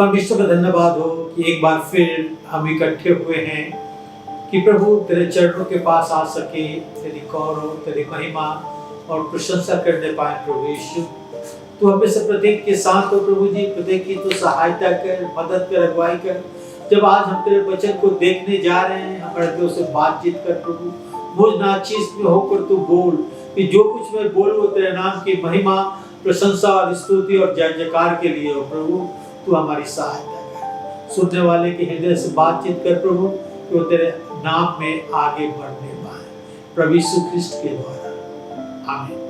परमेश्वर का धन्यवाद हो कि एक बार फिर हम इकट्ठे हुए हैं कि प्रभु तेरे चरणों के पास आ सके, तेरी गौरव, तेरी महिमा और प्रशंसा करने पाए। प्रभु यीशु, तू हमें से प्रत्येक के साथ हो प्रभु जी, प्रत्येक की तू सहायता कर, मदद कर, अगुवाई कर। जब आज हम तेरे वचन को देखने जा रहे हैं, हमारे दिल से बातचीत कर प्रभु, मुझ नाचीज में होकर तू बोल कि जो कुछ मैं बोलूँ तेरे नाम की महिमा, प्रशंसा और स्तुति और जय जयकार के लिए हो। प्रभु तू हमारी सहायता कर, सुनने वाले के हृदय से बातचीत कर प्रभु, कि वो तेरे नाम में आगे बढ़ने पाए, प्रभु यीशु ख्रिस्ट के द्वारा, आमीन।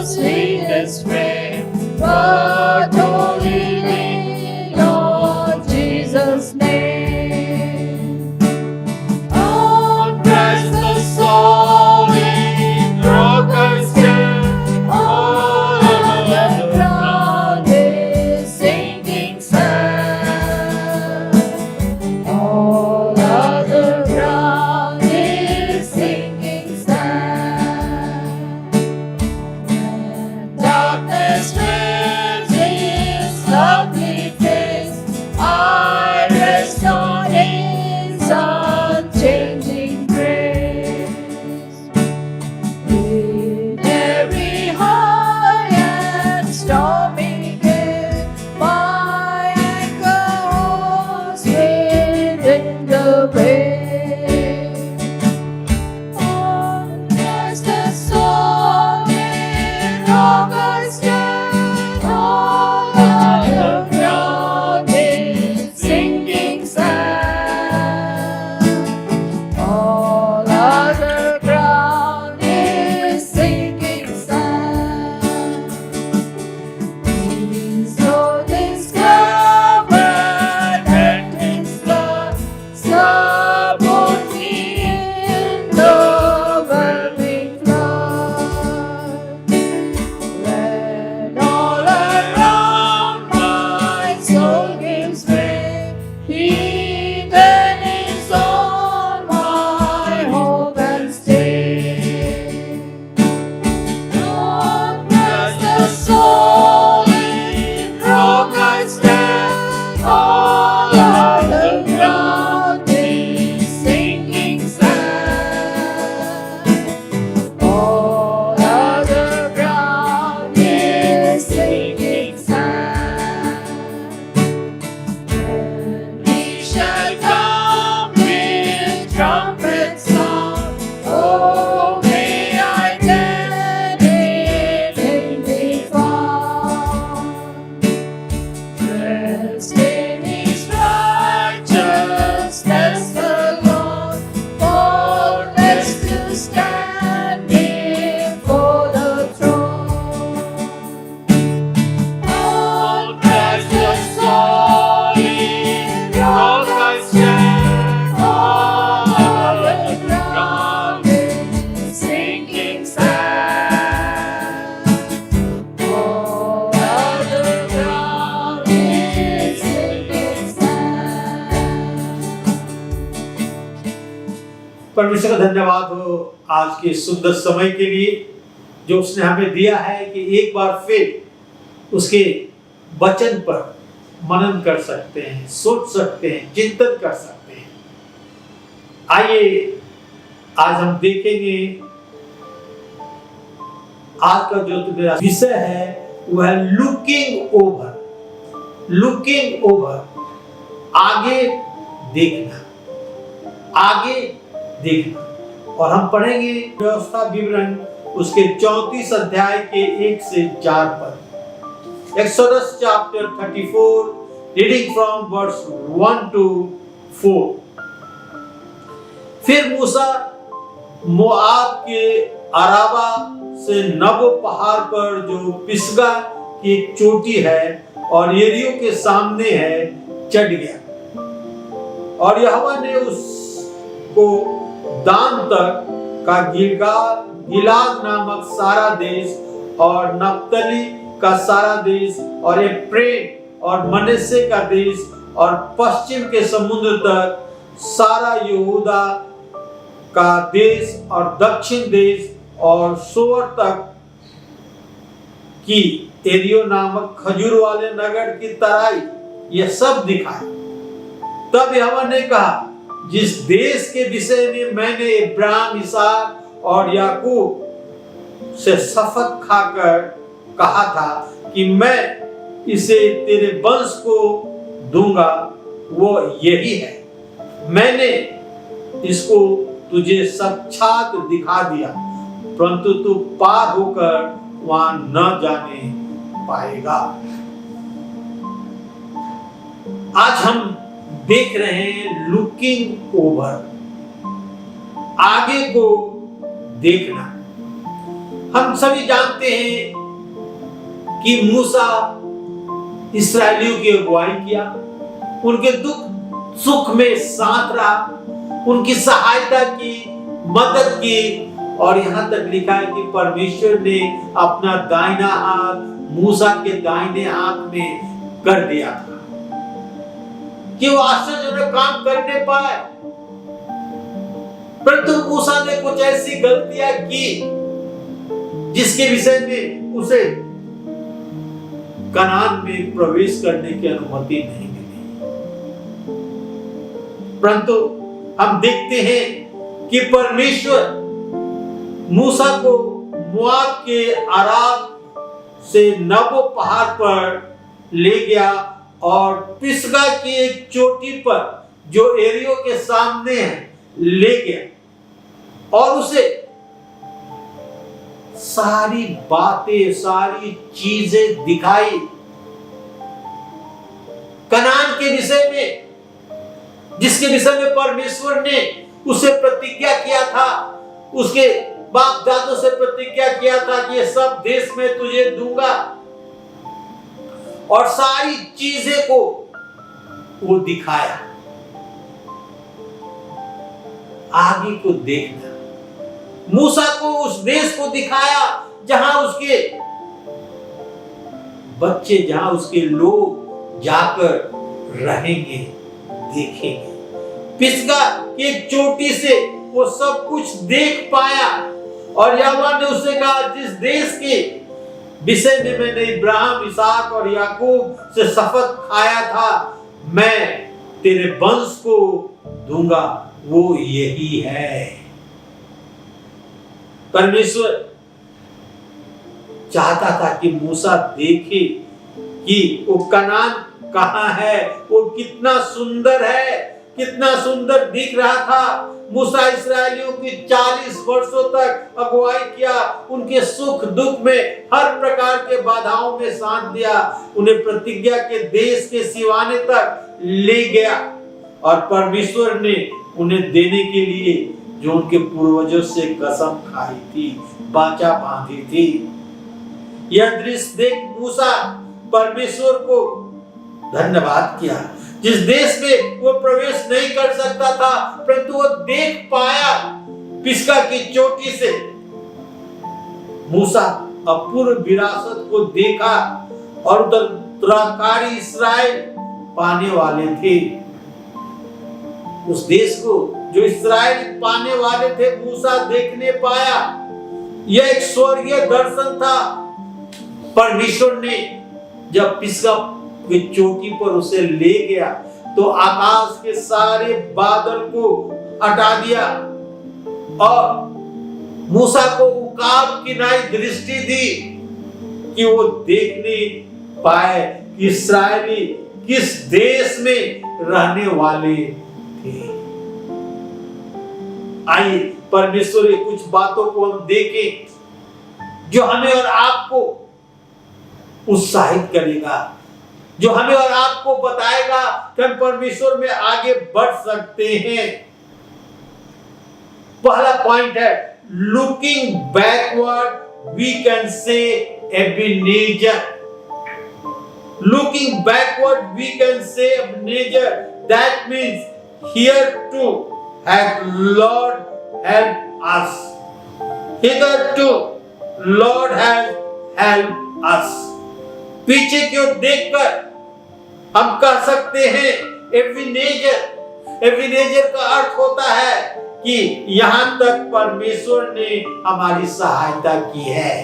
sweetest frame, but only in Lord Jesus' name. On Christ the solid rock I stand, all other ground is sinking sand. All other ground is sinking sand. When darkness fills His lovely face, I rest on His unchanging grace. In every high and stormy gale, my anchor holds within the wave. On Christ the solid rock I stand, all other ground is sinking sand. All other ground is sinking sand. He's so discovered and His blood support me in the whelming flood. When all around my soul gives way, He then is all my hope and stay. On Christ the solid rock I stand, all other ground is sinking sand. All other ground is sinking sand. When He shall come with trumpet sound, oh, may I then in Him be found. Dressed in His righteousness alone, faultless to stand before the throne. On Christ the solid rock I stand, all other ground is sinking sand. All other ground is sinking sand. परमेश्वर का धन्यवाद हो आज के सुंदर समय के लिए जो उसने हमें दिया है कि एक बार फिर उसके वचन पर मनन कर सकते हैं, सोच सकते हैं, चिंतन कर सकते हैं। आइए आज हम देखेंगे आज का जो मेरा विषय है वह है लुकिंग ओवर। लुकिंग ओवर, आगे देखना, आगे देखना। और हम पढ़ेंगे व्यवस्था विवरण उसके 34 अध्याय के 1 से 4 पद। Exodus chapter 34, reading from verse 1 to 4। फिर मूसा मोआब के अराबा से नबो पहाड़ पर जो पिसगा की एक चोटी है और यरीहो के सामने है चढ़ गया। और यहोवा ने उसको दान तक का गिलाद नामक सारा देश और नप्तली का सारा देश और एफ्रेम और मनश्शे का देश और पश्चिम के समुद्र तक सारा यहूदा का देश और दक्षिण देश और सोअर तक की यरीहो नामक खजूर वाले नगर की तराई, ये सब दिखाए। तब यहोवा ने कहा, जिस देश के विषय में मैंने इब्राहिम, इसहाक और याकूब से शपथ खाकर कहा था कि मैं इसे तेरे वंश को दूंगा, वो यही है। मैंने इसको तुझे साक्षात दिखा दिया, परंतु तू पार होकर वहां न जाने पाएगा। आज हम देख रहे हैं लुकिंग ओवर, आगे को देखना। हम सभी जानते हैं कि मूसा इस्राएलियों की अगुवाई किया, उनके दुख सुख में साथ रहा, उनकी सहायता की, मदद की, और यहां तक लिखा है कि परमेश्वर ने अपना दाहिना हाथ मूसा के दाहिने हाथ में कर दिया था कि वो आश्चर्यजनक काम करने पाए। परंतु मूसा ने कुछ ऐसी गलतियां की जिसके विषय में उसे कनान में प्रवेश करने की अनुमति नहीं मिली। परंतु हम देखते हैं कि परमेश्वर मूसा को मोआब के अराब से नबो पहाड़ पर ले गया और पिसगा की एक चोटी पर जो एरियो के सामने है ले गया और उसे सारी बातें, सारी चीजें दिखाई कनान के विषय में, जिसके विषय में परमेश्वर ने उसे प्रतिज्ञा किया था, उसके बाप दादों से प्रतिज्ञा किया था कि ये सब देश में तुझे दूंगा, और सारी चीजें को वो दिखाया। आगे को देखना, मूसा को उस देश को दिखाया जहां उसके बच्चे, जहां उसके लोग जाकर रहेंगे, देखेंगे। पिसगा की एक चोटी से वो सब कुछ देख पाया और यहोवा ने उससे कहा, जिस देश के विषय में मैंने इब्राहिम, इसहाक और याकूब से शपथ खाया था, मैं तेरे वंश को दूंगा, वो यही है। परमेश्वर चाहता था कि मूसा देखे कि वो कनान कहां है, वो कितना सुंदर है, कितना सुंदर दिख रहा था। मूसा इस्राएलियों की 40 वर्षों तक अगुवाई किया, उनके सुख दुख में हर प्रकार के बाधाओं में साथ दिया, उन्हें प्रतिज्ञा के देश के सिवाने तक ले गया और परमेश्वर ने उन्हें देने के लिए जो उनके पूर्वजों से कसम खाई थी, वाचा बांधी थी। यह दृश्य देख मूसा परमेश्वर को धन्यवाद किया। जिस देश में वो प्रवेश नहीं कर सकता था, परंतु वो देख पाया पिसगा की चोटी से। मूसा अपूर्व विरासत को देखा और उत्तराधिकारी इस्राएल पाने वाले थे। उस देश को जो इस्राएल पाने वाले थे, मूसा देखने पाया। यह एक स्वर्गीय दर्शन था। परमेश्वर ने जब पिसगा की चोटी पर उसे ले गया तो आकाश के सारे बादल को हटा दिया और मूसा को उकाब की नाई दृष्टि दी कि वो देखने पाए कि इस्राएली किस देश में रहने वाले थे। आइए परमेश्वर की कुछ बातों को हम देखें जो हमें और आपको उत्साहित करेगा, जो हमें और आपको बताएगा कि हम परमेश्वर में आगे बढ़ सकते हैं। पहला पॉइंट है, looking backward we can say Ebenezer. Looking backward we can say Ebenezer, that means hitherto has Lord help us, hitherto Lord has help us. पीछे की ओर देखकर हम कह सकते हैं एबेनेजर। एबेनेजर का अर्थ होता है कि यहां तक परमेश्वर ने हमारी सहायता की है,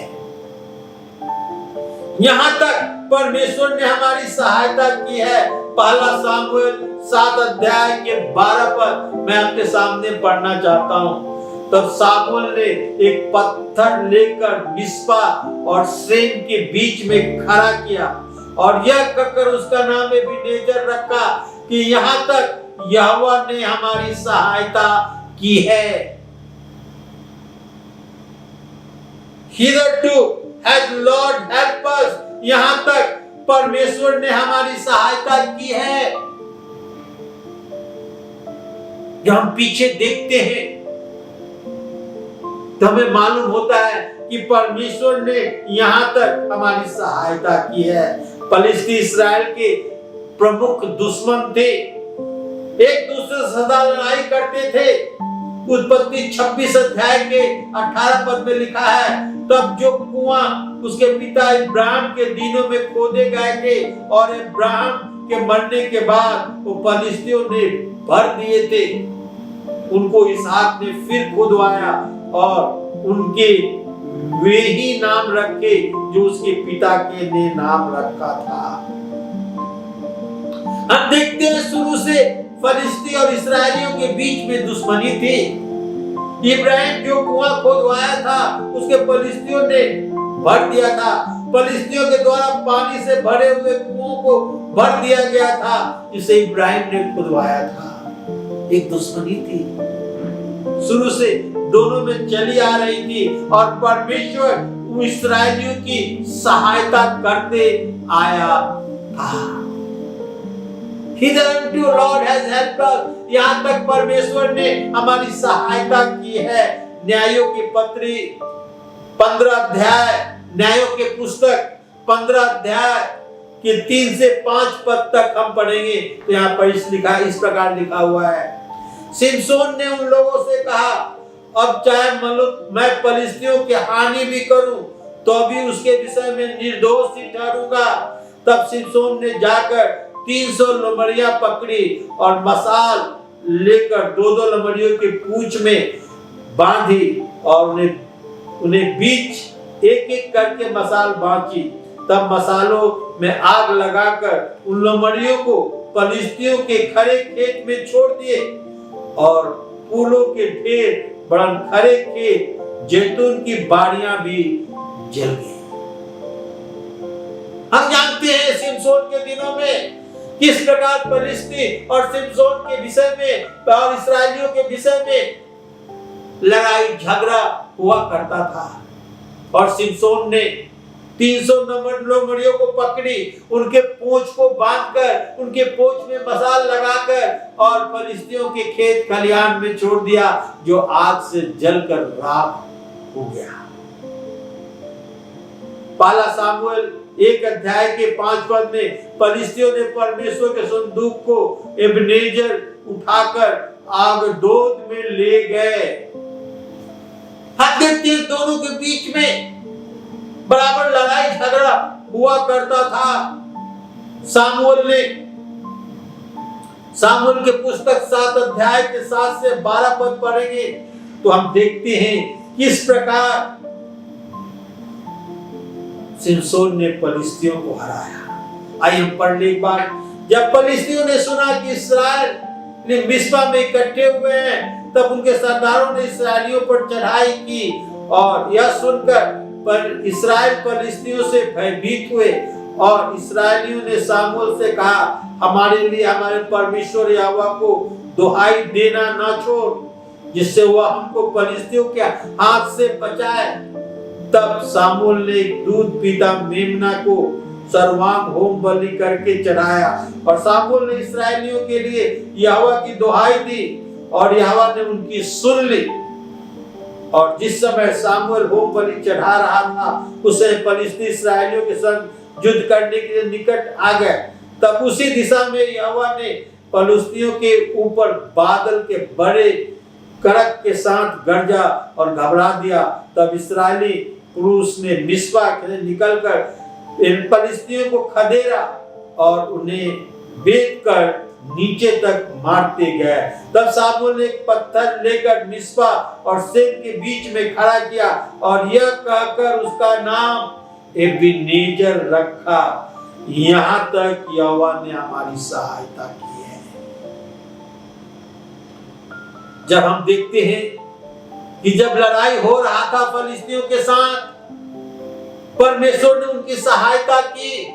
यहां तक परमेश्वर ने हमारी सहायता की है। पहला सामुएल 7 अध्याय के 12 पर मैं आपके सामने पढ़ना चाहता हूं। तब सामुएल ने एक पत्थर लेकर मिस्पा और सेन के बीच में खड़ा किया और यह कहकर उसका नाम एबेनेजर रखा कि यहां तक यहोवा ने हमारी सहायता की है। Hitherto has Lord help us, यहां तक परमेश्वर ने हमारी सहायता की है। जब हम पीछे देखते हैं तो हमें मालूम होता है कि परमेश्वर ने यहाँ तक हमारी सहायता की है। फिलिस्ती इस्राएल के प्रमुख दुश्मन थे, एक दूसरे से सदा लड़ाई करते थे। उत्पत्ति 26 अध्याय के 18 पद में लिखा है, तब जो कुआं उसके पिता इब्राहिम के दिनों में खोदे गए थे और इब्राहिम के मरने के बाद वो फिलिस्तियों ने भर दिए थे, उनको इसहाक ने फिर खुदवाया और उनके वे ही नाम रखे जो उसके पिता के ने नाम रखा था। हम देखते हैं शुरू से फिलिस्ती और इस्राएलियों के बीच में दुश्मनी थी। इब्राहिम जो कुआं खोदवाया था उसके फिलिस्तियों ने भर दिया था। फिलिस्तियों के द्वारा पानी से भरे हुए कुओं को भर दिया गया था जिसे इब्राहिम ने खुदवाया था। एक दुश्मनी थी, शुरू से दोनों में चली आ रही थी और परमेश्वर इस्राएलियों की सहायता करते आया था। Hitherto Lord has helped us, यहाँ तक परमेश्वर ने हमारी सहायता की है। न्यायों की पत्री 15 अध्याय, न्यायों के पुस्तक 15 अध्याय के 3 से 5 पद तक हम पढ़ेंगे तो यहाँ पर इस प्रकार लिखा हुआ है, सिमसोन ने उन लोगों से कहा, अब चाहे मैं फिलिस्तियों की हानि भी करूं तो भी उसके विषय में निर्दोष ही ठहरूंगा। तब सिमसोन ने जाकर 300 लोमड़ियां पकड़ी और मसाल लेकर 2-2 लोमड़ियों के पूंछ में बांधी और उन्हें बीच एक-एक करके मसाल बांची। तब मसालों में आग लगाकर उन लोमड़ियों को फिलिस्तियों के खरे खेत में छोड़ दिए और फूलों के ढेर बड़न खरे खेत, जैतून की बाड़ियां भी जल गई। हम जानते हैं सिमसोन के दिनों में किस प्रकार फिलिस्ती और सिमसोन के विषय में और इस्राएलियों के विषय में लड़ाई झगड़ा हुआ करता था। और सिमसोन ने 300 लोमड़ियों को पकड़ी, उनके पूंछ को बांधकर उनके पूंछ में मसाल लगाकर और फिलिस्तियों के खेत खलिहान में छोड़ दिया जो आग से जलकर राख हो गया। पहला सामुएल 1 अध्याय के 5 पद में फिलिस्तियों ने परमेश्वर के संदूक को एबेनेजर उठाकर आगदोद में ले गए। हम देखते हैं दोनों के बीच में बराबर लड़ाई झगड़ा हुआ करता था। सामुएल के पुस्तक 7 अध्याय के 7 से 12 पद पढ़ेंगे तो हम देखते हैं किस प्रकार सिमसोन ने फिलिस्तियों को हराया। आइए हम पढ़ ले एक बार। जब फिलिस्तियों ने सुना कि इस्राएल ने मिस्पा में इकट्ठे हुए हैं, तब उनके सरदारों ने इस्राएलियों पर चढ़ाई की और यह सुनकर पर इस्राएल फिलिस्तियों से भयभीत हुए और इस्राएलियों ने सामुएल से कहा, हमारे लिए हमारे परमेश्वर यहोवा को दुहाई देना न छोड़, जिससे वह हमको फिलिस्तियों के हाथ से बचाए। तब सामुएल ने एक दूध पीता मेमना को सर्वांग होम बलि करके चढ़ाया और सामुएल ने इस्राएलियों के लिए यहोवा की दुहाई दी और यहोवा ने उनकी सुन ली। और जिस समय सामुएल होम बलि चढ़ा रहा था उस समय फिलिस्ती इस्राएलियों के संग युद्ध करने के लिए निकट आ गए। तब उसी दिशा में यहोवा ने फिलिस्तियों के ऊपर बादल के बड़े कड़क के साथ गरजा और घबरा दिया। तब इस्राएली पुरुष ने मिस्पा से निकलकर इन फिलिस्तियों को खदेड़ा और उन्हें बेच कर नीचे तक मारते गए। तब सामुएल ने एक पत्थर लेकर मिस्पा और सेन के बीच में खड़ा किया और यह कहकर उसका नाम एबेनेजर रखा, यहाँ तक यहोवा ने हमारी सहायता की है। जब हम देखते हैं कि जब लड़ाई हो रहा था फिलिस्तियों के साथ, परमेश्वर ने उनकी सहायता की,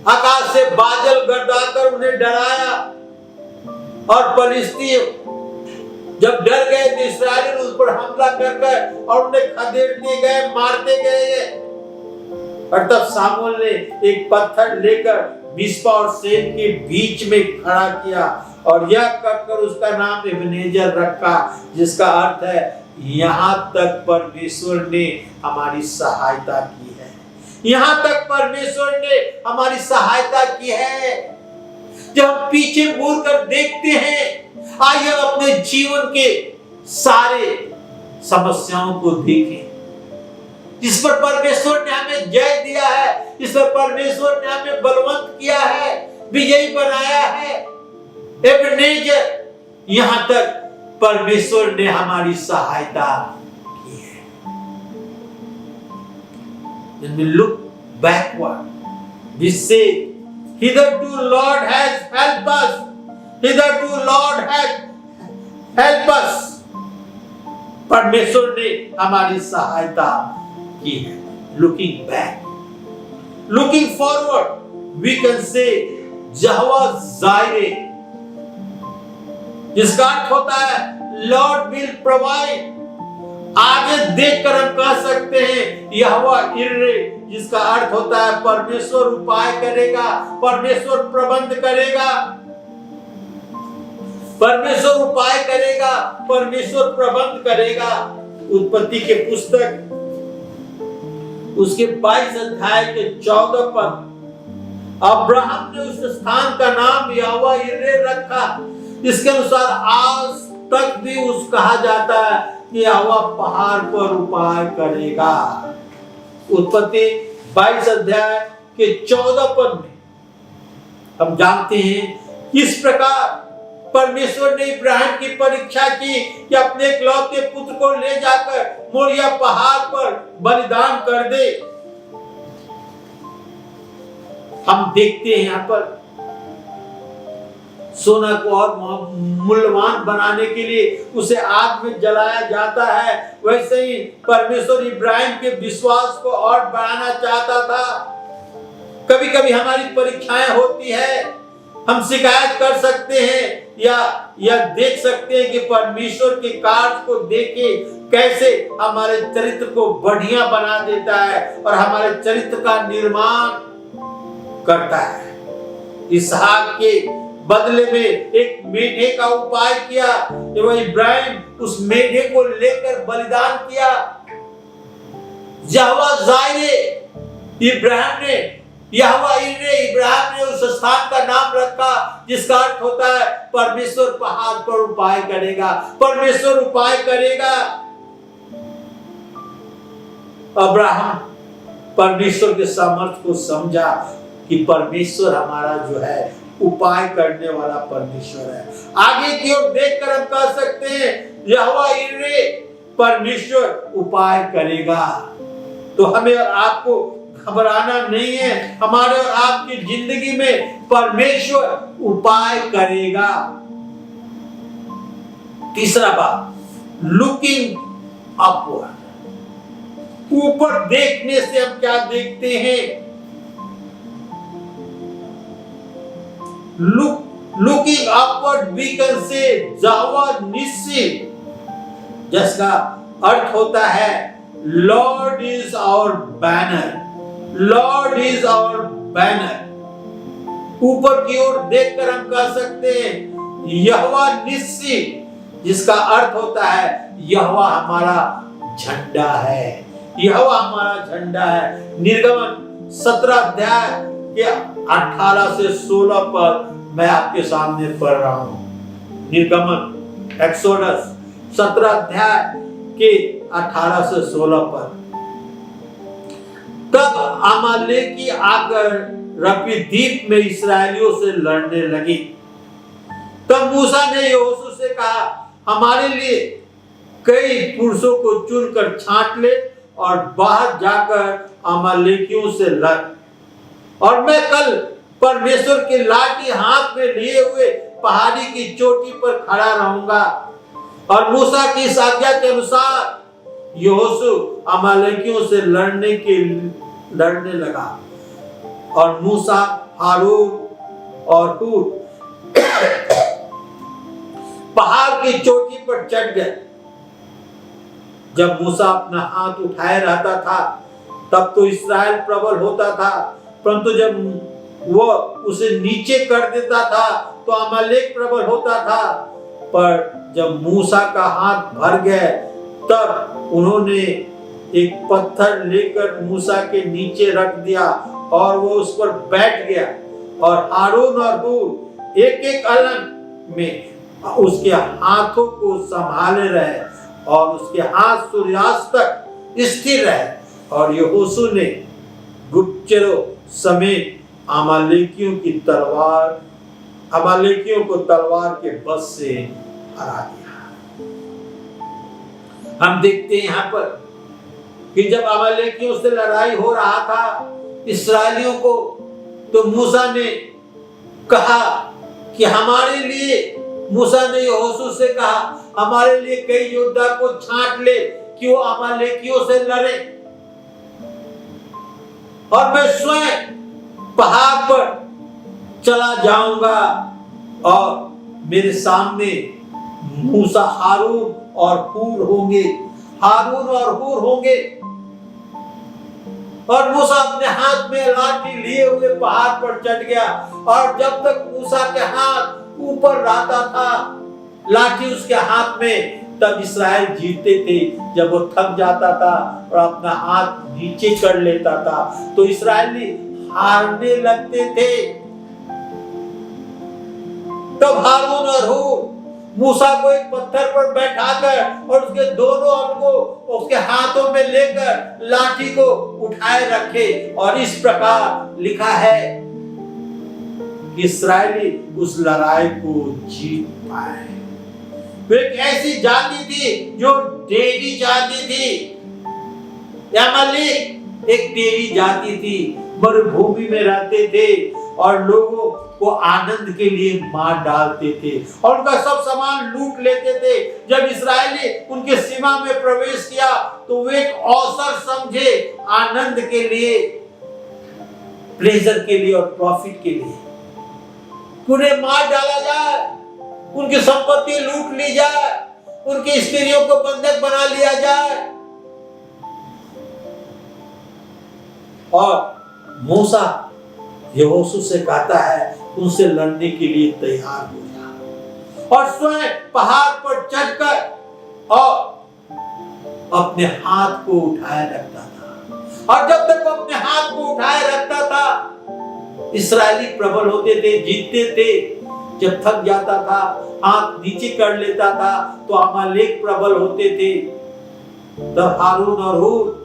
आकाश से बादल गरजाकर उन्हें डराया और फिलिस्ती जब डर गए तो इस्राएली उस पर हमला कर और उन्हें खदेड़ते गए, मारते गए। और तब सामुएल ने एक पत्थर लेकर मिस्पा और सेन के बीच में खड़ा किया और यह कहकर उसका नाम एबेनेजर रखा, जिसका अर्थ है यहाँ तक परमेश्वर ने हमारी सहायता की है। यहाँ तक परमेश्वर ने हमारी सहायता की है। जब हम पीछे मुड़कर देखते हैं, आइए अपने जीवन के सारे समस्याओं को देखें, जिस पर परमेश्वर ने हमें जय दिया है, जिस पर परमेश्वर ने हमें बलवंत किया है, विजयी बनाया है। एबेनेजर, यहाँ तक परमेश्वर ने हमारी सहायता की है। When we look backward, we say, hitherto Lord has helped us. Hitherto Lord has helped us. परमेश्वर ने हमारी सहायता की है। Looking back, looking forward, we can say Jehovah Jireh, जिसका अर्थ होता है लॉर्ड विल प्रोवाइड। आगे देखकर हम कह सकते हैं यहोवा इर्रे, जिसका अर्थ होता है परमेश्वर उपाय करेगा, परमेश्वर प्रबंध करेगा, परमेश्वर उपाय करेगा, परमेश्वर प्रबंध करेगा। उत्पत्ति के पुस्तक उसके 22 अध्याय के 14 पद, अब्राहम ने उस स्थान का नाम यहोवा इर्रे रखा। इसके अनुसार आज तक भी उस कहा जाता है कि यहोवा पहाड़ पर उपाय करेगा। उत्पत्ति 22 अध्याय के 14 पद में हम जानते हैं इस प्रकार परमेश्वर ने इब्राहिम की परीक्षा की कि अपने इकलौते पुत्र को ले जाकर मोरिया पहाड़ पर बलिदान कर दे। हम देखते हैं यहाँ पर सोना को और मूल्यवान बनाने के लिए उसे आग में जलाया जाता है। वैसे ही परमेश्वर इब्राहिम के विश्वास को और बढ़ाना चाहता था। कभी कभी हमारी परीक्षाएं होती है, हम शिकायत कर सकते हैं या देख सकते हैं कि परमेश्वर के कार्य को देखे कैसे हमारे चरित्र को बढ़िया बना देता है और हमारे चरित्र का निर्माण करता है। इसहाक के बदले में एक मेढे का उपाय किया, जब इब्राहिम उस मेढे को लेकर बलिदान किया। यहोवा जायरे, इब्राहिम ने यहोवा इर्रे, इब्राहिम ने उस स्थान का नाम रखा, जिसका अर्थ होता है परमेश्वर पहाड़ पर उपाय करेगा, परमेश्वर उपाय करेगा। अब्राहम परमेश्वर के सामर्थ्य को समझा कि परमेश्वर हमारा जो है उपाय करने वाला परमेश्वर है। आगे की ओर देखकर हम कह सकते हैं यहोवा इर्रे, परमेश्वर उपाय करेगा। तो हमें और आपको घबराना नहीं है, हमारे और आपकी जिंदगी में परमेश्वर उपाय करेगा। तीसरा बात, लुकिंग अपवर्ड, ऊपर देखने से हम क्या देखते हैं? Looking upward, we can say Jehovah Nissi, जिसका अर्थ होता है Lord is our banner, Lord is our banner। ऊपर की ओर देखकर हम कह सकते हैं यहोवा निस्सी, जिसका अर्थ होता है यहोवा हमारा झंडा है, यहोवा हमारा झंडा है। निर्गमन 17 अध्याय के 18 से 16 पर मैं आपके सामने पढ़ रहा हूं। निर्गमन एक्सोडस 17 अध्याय के 18 से 16 पर। तब अमालेकी आकर रफीदीम में इसराइलियों से लड़ने लगी। तब मूसा ने यहोशू से कहा, हमारे लिए कई पुरुषों को चुनकर छांट ले और बाहर जाकर अमालेकियों से लड़, और मैं कल परमेश्वर की लाठी हाथ में लिए हुए पहाड़ी की चोटी पर खड़ा रहूंगा। और मूसा की इस आज्ञा के अनुसार यहोशू अमालेकियों से लड़ने लगा, और मूसा, हारून और हूर पहाड़ की चोटी पर चढ़ गए। जब मूसा अपना हाथ उठाए रहता था तब तो इस्राएल प्रबल होता था, परंतु जब वो उसे नीचे कर देता था तो अमालेक प्रबल होता था। पर जब मूसा का हाथ भर गए तब उन्होंने एक पत्थर लेकर मूसा के नीचे रख दिया और वो उस पर बैठ गया, और हारून और हूर एक एक अलग में उसके हाथों को संभाले रहे और उसके हाथ सूर्यास्त तक स्थिर रहे। और यहोशू ने गुप्तचरों समेत अमालेकियों को तलवार के बस से हरा दिया। हम देखते हैं यहाँ पर कि जब अमालेकियों से लड़ाई हो रहा था इस्राएलियों को, तो मूसा ने कहा कि हमारे लिए, मूसा ने यहोशू से कहा हमारे लिए कई योद्धा को छांट ले कि वो अमालेकियों से लड़े, और मैं स्वयं पहाड़ पर चला जाऊंगा और मेरे सामने मूसा हारून और हूर होंगे, और मूसा अपने हाथ में लाठी लिए हुए पहाड़ पर चढ़ गया, और जब तक मूसा के हाथ ऊपर रहता था लाठी उसके हाथ में, तब इस्राएल जीतते थे। जब वो थक जाता था और अपना हाथ नीचे कर लेता था तो इस्राएली हारने लगते थे। तब हारून और हूर मूसा को एक पत्थर पर बैठाकर और उसके दोनों अंगों उसके हाथों में लेकर लाठी को उठाए रखे, और इस प्रकार लिखा है इस्राएली उस लड़ाई को जीत पाए। वे एक ऐसी जाति थी जो टेढ़ी जाति थी। अमालेक एक टेढ़ी जाति थी, मरुभूमि में रहते थे और लोगों को आनंद के लिए मार डालते थे और उनका सब सामान लूट लेते थे। जब इस्राएली उनके सीमा में प्रवेश किया तो वे एक अवसर समझे आनंद के लिए, प्लेजर के लिए और प्रॉफिट के लिए, उन्हें मार डाला जाए, उनकी संपत्ति लूट ली जाए, उनकी स्त्रियों को बंधक बना लिया जाए। और मूसा यहोशू से कहता है उनसे लड़ने के लिए तैयार हो जा, और स्वयं पहाड़ पर चढ़कर और अपने हाथ को उठाए रखता था। और जब तक वो अपने हाथ को उठाए रखता था इस्राएली प्रबल होते थे, जीतते थे। जब थक जाता था हाथ नीचे कर लेता था तो अमालेक प्रबल होते थे। तब हारून और हूर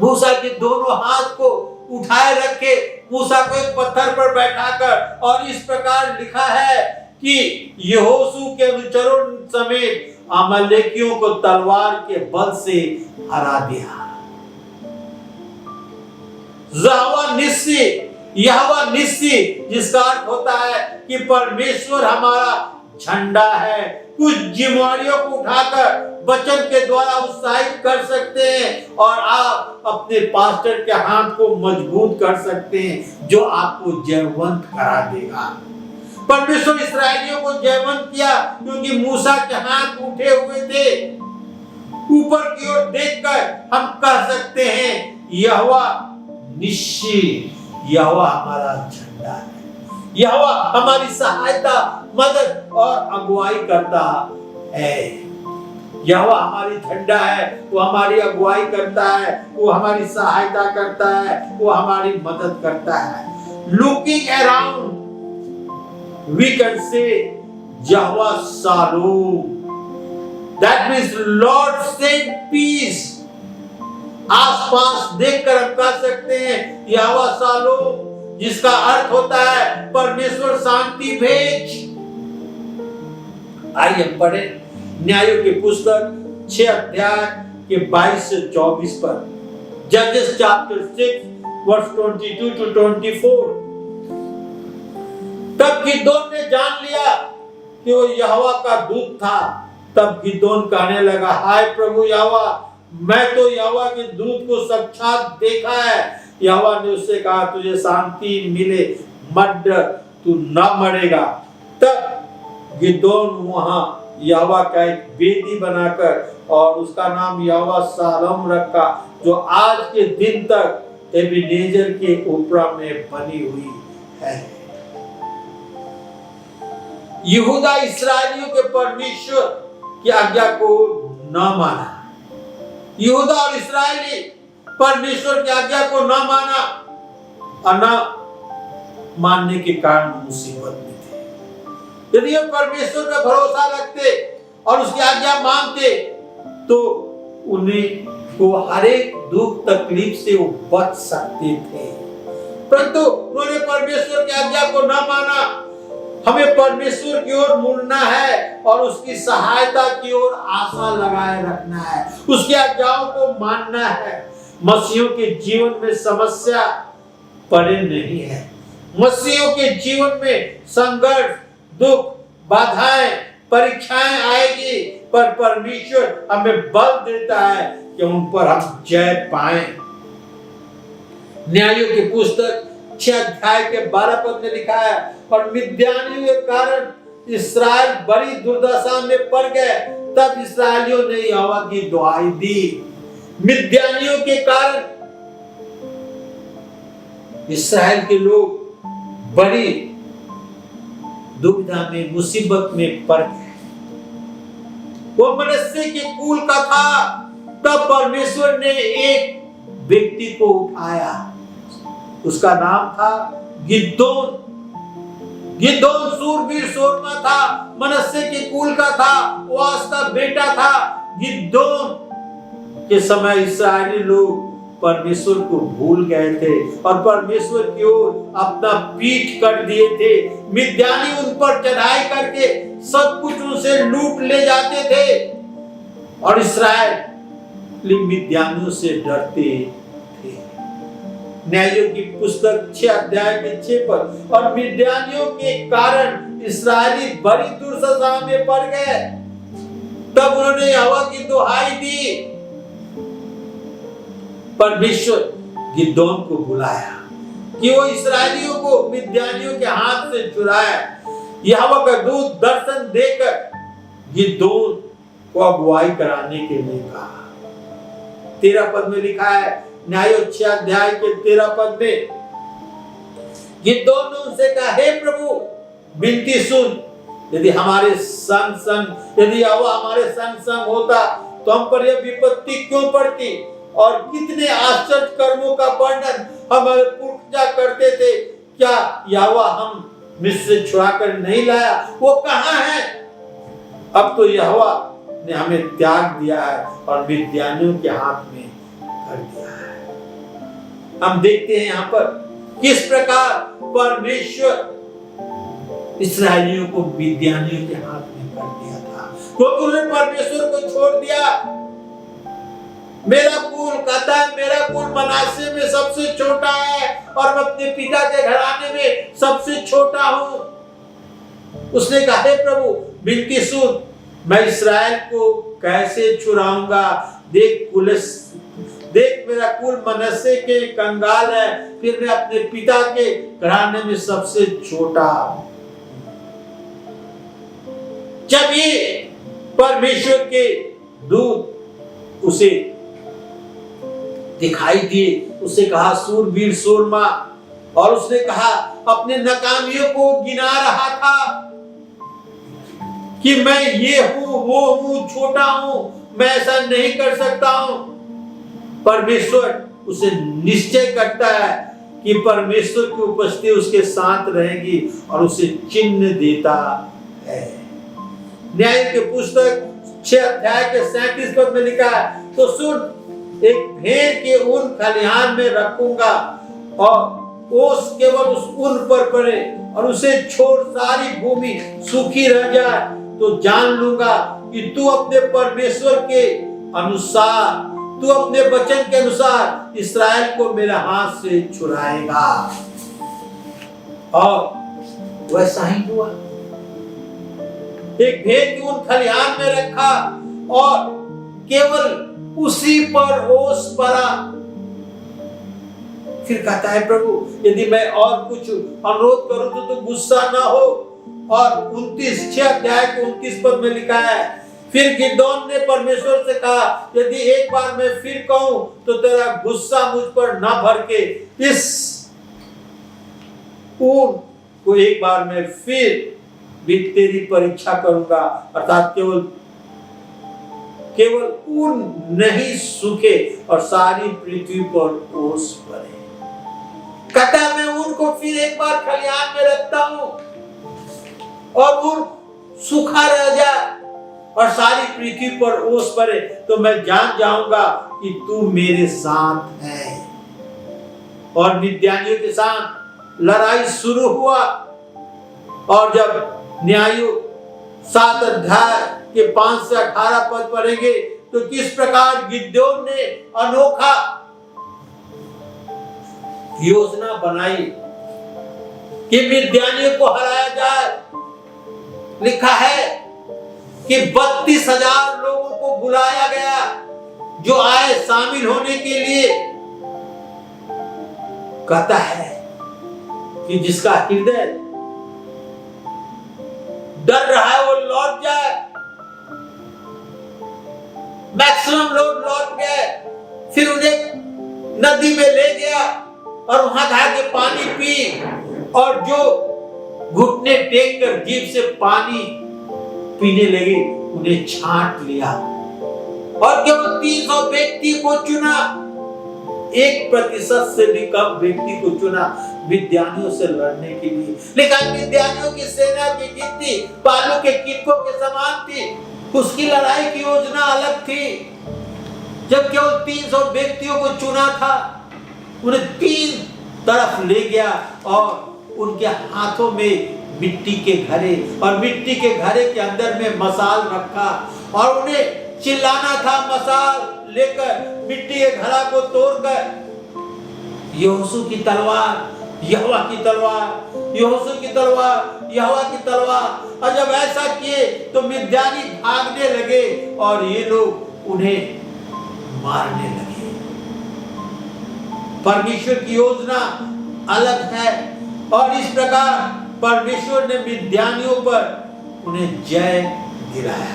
मूसा के दोनों हाथ को उठाए रखे, मूसा को एक पत्थर पर बैठाकर, और इस प्रकार लिखा है कि यहोशू के अनुचरों समेत अमालेकियों को तलवार के बल से हरा दिया। यहोवा निस्सी जिसका अर्थ होता है कि परमेश्वर हमारा झंडा है। कुछ जिम्मेवारियों को उठाकर वचन के द्वारा उत्साहित कर सकते हैं और आप अपने पास्टर के हाथ को मजबूत कर सकते हैं, जो आपको जयवंत करा देगा। परमेश्वर इस्राएलियों को जयवंत किया क्योंकि मूसा के हाथ उठे हुए थे। ऊपर की ओर देखकर हम कह सकते हैं यहोवा निस्सी, यहोवा हमारा झंडा है, यहोवा हमारी सहायता, मदद और अगुवाई करता है। यहोवा हमारी झंडा है, वो हमारी अगुवाई करता है, वो हमारी सहायता करता है, वो हमारी मदद करता है। Looking around we can say Jehovah Shalom, that means Lord send peace. आसपास देखकर हम कह सकते हैं यहोवा शालोम, जिसका अर्थ होता है परमेश्वर शांति भेज। आइए हम पढ़े न्यायों की पुस्तक 6 अध्याय के 22 से 24 पर। जजेस चैप्टर 6 वर्स 22 to 24। तब गिदोन ने जान लिया कि वो यहोवा का दूत था। तब गिदोन कहने लगा, हाय प्रभु यहोवा, मैं तो यहोवा के दूत को साक्षात देखा है। यहोवा ने उससे कहा, तुझे शांति मिले, मत डर, तू न मरेगा। तब गिदोन वहां यहोवा का एक वेदी बनाकर और उसका नाम यहोवा शालोम रखा, जो आज के दिन तक एबेनेजर के ओपरा में बनी हुई है। यहूदा इस्राएलियों के परमेश्वर की आज्ञा को न माना। यहूदा और इस्राएली परमेश्वर की आज्ञा को न माना और न मानने के कारण मुसीबत में थे। यदि हम परमेश्वर पर भरोसा रखते और उसकी आज्ञा मानते तो उन्हें को हर एक दुख तकलीफ से वो बच सकते थे, परंतु उन्होंने परमेश्वर की आज्ञा को न माना। हमें परमेश्वर की ओर मुड़ना है और उसकी सहायता की ओर आशा लगाए रखना है, उसकी आज्ञाओं को मानना है। मसीहियों के जीवन में समस्या पड़े नहीं है। मसीहियों के जीवन में संघर्ष, दुख, बाधाएं, परीक्षाएं आएगी, पर परमेश्वर हमें बल देता है कि उन पर हम जय पाएं। न्यायों की पुस्तक 6 अध्याय के 12 पद में लिखा है, और मिद्यानियों के कारण इस्राएल बड़ी दुर्दशा में पड़ गए, तब इस्राएलियों ने यहोवा की दुहाई दी। मिद्यानियों के कारण इस्राएल के लोग बड़ी दुविधा में, मुसीबत में पड़ गए। वो मनश्शे के कुल का था, तब परमेश्वर ने एक व्यक्ति को उठाया, उसका नाम था गिदोन। गिदोन सूरवीर सोरमा था, मनश्शे के कुल का था, ओआस का बेटा था। गिदोन के समय इस्राएली लोग परमेश्वर को भूल गए थे और परमेश्वर की ओर अपना पीठ कर दिए थे। मिद्यानी उन पर चढ़ाई करके सब कुछ उनसे लूट ले जाते थे और इस्राएल मिद्यानियों से डरते थे। न्यायों की पुस्तक 6 अध्याय के 6 पद, और मिद्यानियों के कारण इस्राएली बड़ी दुर्दशा में पड़ गए, तब उन्होंने यहोवा की दुहाई दी। परमेश्वर गिदोन को बुलाया कि वो इस्राएलियों को मिद्यानियों के हाथ से छुड़ाए। यहोवा का दूत दर्शन देकर गिदोन को अगुवाई कराने के लिए कहा। 13 पद में लिखा है, न्यायों 6 अध्याय के 13 पद में, गिदोन ने उनसे कहा, हे प्रभु, विनती सुन, यदि हमारे संग यदि यहोवा हमारे संग होता तो हम पर यह विपत्ति क्यों पड़ती, और कितने आश्चर्य कर्मों का वर्णन हमारे पुरखा करते थे, क्या यहोवा हम मिस्र से छुड़ाकर नहीं लाया? वो कहाँ है? अब तो यहोवा ने हमें त्याग दिया है और मिद्यानियों के हाथ में कर दिया है। हम देखते हैं यहाँ पर किस प्रकार परमेश्वर इस्राएलियों को मिद्यानियों के हाथ में कर दिया था, क्योंकि उन्होंने परमेश्वर को छोड़ दिया। मेरा कुल कहता है, मेरा कुल मनासे में सबसे छोटा है और मैं अपने पिता के घराने में सबसे छोटा हूं। उसने कहा, हे प्रभु, विनती सुन, मैं इस्राएल को कैसे छुड़ाऊंगा? देख मेरा कुल मनश्शे के कंगाल है, फिर मैं अपने पिता के घराने में सबसे छोटा। जब ये परमेश्वर के दूत उसे दिखाई दिए, उसे कहा सूरवीर सोरमा, और उसने कहा, अपने नाकामियों को गिना रहा था कि मैं ये हूं, वो हूं, छोटा हूं, मैं ऐसा नहीं कर सकता हूं। परमेश्वर उसे निश्चय करता है कि परमेश्वर की उपस्थिति उसके साथ रहेगी और उसे चिन्ह देता है। न्याय की पुस्तक 6 अध्याय के 37 पद में लिखा है, तो सुन, एक भेड़ के ऊन खलिहान में रखूंगा और ओस केवल उस ऊन पर पड़े और उसे छोड़ सारी भूमि सूखी रह जाए, तो जान लूंगा कि तू अपने परमेश्वर के अनुसार, तू अपने वचन के अनुसार इस्राएल को मेरे हाथ से छुड़ाएगा। और वैसा ही हुआ। एक भेड़ के ऊन खलिहान में रखा और केवल उसी पर ओस पड़ा। फिर कहता है, प्रभु, यदि मैं और कुछ अनुरोध करूं तो गुस्सा ना हो। और 6 अध्याय के 29 पद में लिखा है, फिर गिदोन ने परमेश्वर से कहा, यदि एक बार मैं फिर कहूं तो तेरा गुस्सा मुझ पर ना भर के इस ऊन को एक बार मैं फिर भी तेरी परीक्षा करूंगा, अर्थात केवल केवल उन नहीं सूखे और सारी पृथ्वी पर ओस पड़े। कहता मैं उनको फिर एक बार खलिहान में रखता हूं और वो सूखा रह जाए और सारी पृथ्वी पर ओस पड़े, तो मैं जान जाऊंगा कि तू मेरे साथ है। और मिद्यानियों के साथ लड़ाई शुरू हुआ। और जब न्यायियों 7 अध्याय के 5 से 18 पद पढ़ेंगे तो किस प्रकार गिदोन ने अनोखा योजना बनाई कि मिद्यानियों को हराया जाए। लिखा है कि 32,000 लोगों को बुलाया गया जो आए शामिल होने के लिए। कहता है कि जिसका हृदय डर रहा है वो लौट जाए। मैक्सिमम लोग लौट गए। फिर उन्हें नदी में ले गया और वहां जाके पानी पी, और जो घुटने टेक कर जीभ से पानी पीने लगे उन्हें छांट लिया और केवल 300 व्यक्ति को चुना। 1% से भी कम व्यक्ति को चुना मिद्यानियों से लड़ने के लिए। लेकिन मिद्यानियों की सेना की गिनती बालू के किनकों के समान थी। उसकी लड़ाई की योजना अलग थी। जब केवल 300 व्यक्तियों को चुना था, उन्हें 3 तरफ ले गया और उनके हाथों में मिट्टी के घड़े और मिट्टी के घड़े के अंदर में मसाल रखा और उन्हें चिल्लाना था मसाल लेकर मिट्टी के घड़ा को तोड़कर यहोशू की तलवार, यहोवा की तलवार, यहोशू की तलवार, यहोवा की तलवार। और जब ऐसा किए तो मिद्यानी भागने लगे और ये लोग उन्हें मारने लगे। परमेश्वर की योजना अलग है और इस प्रकार परमेश्वर ने मिद्यानियों पर उन्हें जय दिलाया।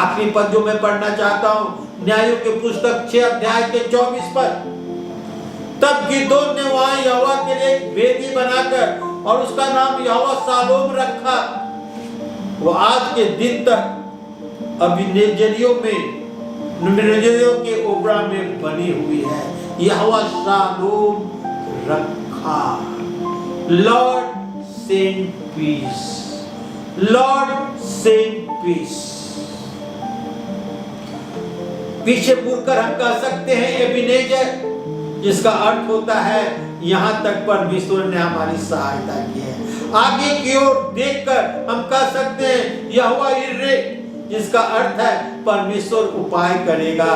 आखिरी पद जो मैं पढ़ना चाहता हूं, न्यायों के पुस्तक 6 अध्याय के 24 पद। तब गिदोन ने वहां यहोवा के लिए एक वेदी बनाकर और उसका नाम यहोवा शालोम रखा। वो आज के दिन तक अबीनेजेरियों के ओबरा में बनी हुई है। यहोवा शालोम रखा। Lord send peace, Lord send peace. पीछे मुड़कर हम कह सकते हैं एबीनेजर, जिसका अर्थ होता है यहां तक परमेश्वर ने हमारी सहायता की है। आगे की ओर देखकर हम कह सकते हैं यहोवा यिर्रे, जिसका अर्थ है परमेश्वर उपाय करेगा।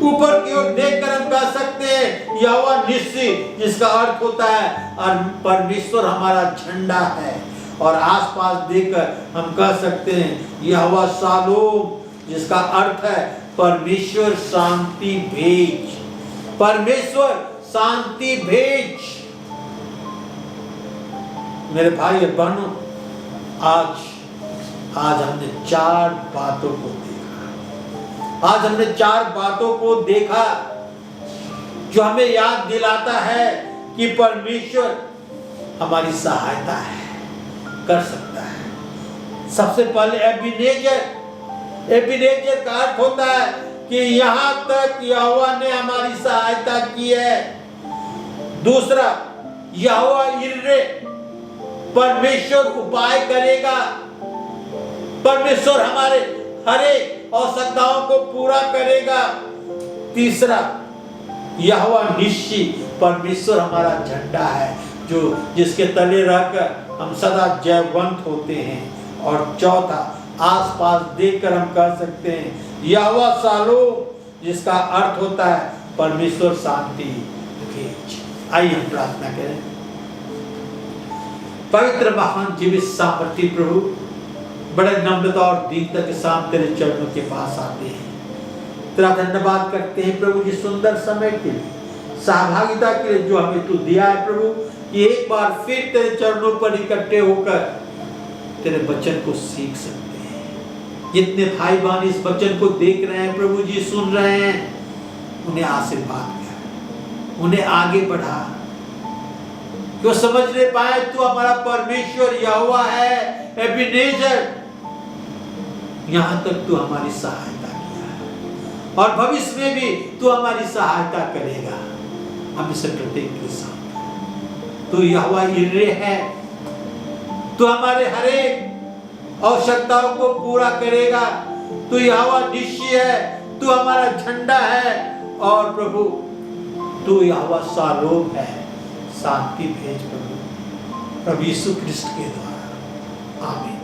ऊपर की ओर देखकर हम कह सकते हैं यहोवा निस्सी, जिसका अर्थ होता है और परमेश्वर हमारा झंडा है। और आसपास देखकर हम कह सकते हैं यहोवा शालोम, जिसका अर्थ है परमेश्वर शांति भेज, परमेश्वर शांति भेज। मेरे भाई और बहनों, आज हमने 4 बातों को देखा। आज हमने 4 बातों को देखा जो हमें याद दिलाता है कि परमेश्वर हमारी सहायता है, कर सकता है। सबसे पहले एबीनेजर का अर्थ होता है कि यहां तक यहोवा ने हमारी सहायता की है। दूसरा, यहोवा यिर्रे, परमेश्वर उपाय करेगा, परमेश्वर हमारे हर एक आवश्यकताओं को पूरा करेगा। तीसरा, यहोवा निस्सी, परमेश्वर हमारा झंडा है जो जिसके तले रहकर हम सदा जयवंत होते हैं। और चौथा, आसपास देखकर हम कह सकते हैं यहोवा शालोम, जिसका अर्थ होता है परमेश्वर शांति भेज। आइए हम प्रार्थना करें। पवित्र महान जीवित सामर्थी प्रभु, बड़े नम्रता और दीनता के साथ तेरे चरणों के पास आते हैं। तेरा धन्यवाद करते हैं प्रभु जी सुंदर समय के लिए, सहभागिता के लिए जो हमें तू दिया है प्रभु, कि एक बार फिर तेरे चरणों पर इकट्ठे होकर तेरे वचन को सीख सकते हैं। जितने भाई बहन इस वचन को देख रहे हैं प्रभु जी, सुन रहे हैं, उन्हें आशीर्वाद कर, उन्हें आगे बढ़ा, जो समझ ले पाए तू हमारा परमेश्वर यहोवा है, एबीनेजर। यहां तक तू हमारी सहायता किया, और भविष्य में भी तू हमारी सहायता करेगा। हम इसे प्रत्येक के साथ तू यहोवा यिरे है, तू हमारे हर एक आवश्यकताओं को पूरा करेगा। तू यहोवा निश्चय है, तू हमारा झंडा है और प्रभु तू यहोवा शालोम है। शांति भेज प्रभु यीशु क्रिस्ट के द्वारा, आमीन।